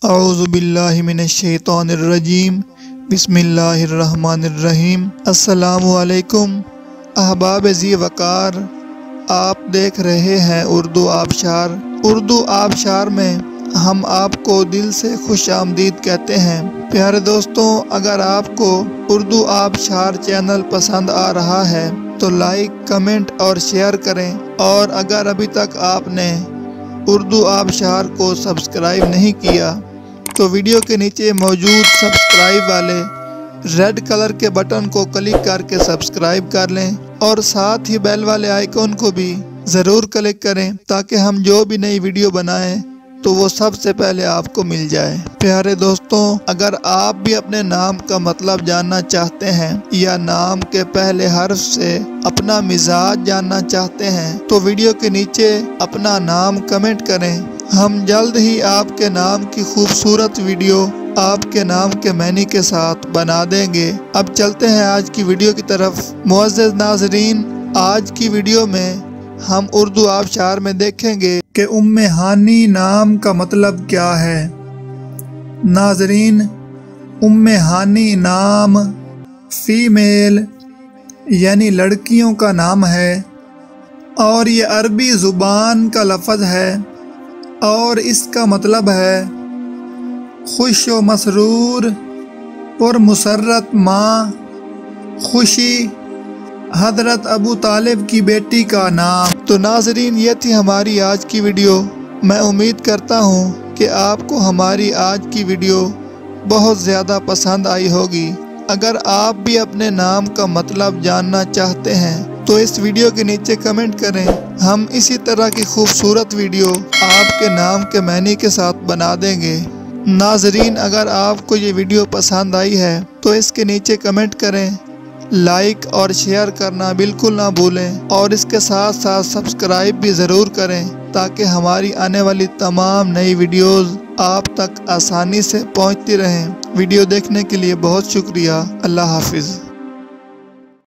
اعوذ باللہ من الشیطان الرجیم بسم اللہ الرحمن الرحیم۔ السلام علیکم احباب ذی وقار، آپ دیکھ رہے ہیں اردو آبشار۔ اردو آبشار میں ہم آپ کو دل سے خوش آمدید کہتے ہیں۔ پیارے دوستوں، اگر آپ کو اردو آبشار چینل پسند آ رہا ہے تو لائک، کمنٹ اور شیئر کریں، اور اگر ابھی تک آپ نے اردو آبشار کو سبسکرائب نہیں کیا تو ویڈیو کے نیچے موجود سبسکرائب والے ریڈ کلر کے بٹن کو کلک کر کے سبسکرائب کر لیں، اور ساتھ ہی بیل والے آئیکن کو بھی ضرور کلک کریں تاکہ ہم جو بھی نئی ویڈیو بنائیں تو وہ سب سے پہلے آپ کو مل جائے۔ پیارے دوستوں، اگر آپ بھی اپنے نام کا مطلب جاننا چاہتے ہیں یا نام کے پہلے حرف سے اپنا مزاج جاننا چاہتے ہیں تو ویڈیو کے نیچے اپنا نام کمنٹ کریں۔ ہم جلد ہی آپ کے نام کی خوبصورت ویڈیو آپ کے نام کے معنی کے ساتھ بنا دیں گے۔ اب چلتے ہیں آج کی ویڈیو کی طرف۔ معزز ناظرین، آج کی ویڈیو میں ہم اردو آبشار میں دیکھیں گے کہ ام ہانی نام کا مطلب کیا ہے۔ ناظرین، ام ہانی نام فیمیل یعنی لڑکیوں کا نام ہے، اور یہ عربی زبان کا لفظ ہے، اور اس کا مطلب ہے خوش و مسرور اور مسرت ماں، خوشی۔ حضرت ابو طالب کی بیٹی کا نام۔ تو ناظرین، یہ تھی ہماری آج کی ویڈیو۔ میں امید کرتا ہوں کہ آپ کو ہماری آج کی ویڈیو بہت زیادہ پسند آئی ہوگی۔ اگر آپ بھی اپنے نام کا مطلب جاننا چاہتے ہیں تو اس ویڈیو کے نیچے کمنٹ کریں۔ ہم اسی طرح کی خوبصورت ویڈیو آپ کے نام کے معنی کے ساتھ بنا دیں گے۔ ناظرین، اگر آپ کو یہ ویڈیو پسند آئی ہے تو اس کے نیچے کمنٹ کریں، لائک اور شیئر کرنا بالکل نہ بھولیں، اور اس کے ساتھ ساتھ سبسکرائب بھی ضرور کریں تاکہ ہماری آنے والی تمام نئی ویڈیوز آپ تک آسانی سے پہنچتی رہیں۔ ویڈیو دیکھنے کے لیے بہت شکریہ۔ اللہ حافظ۔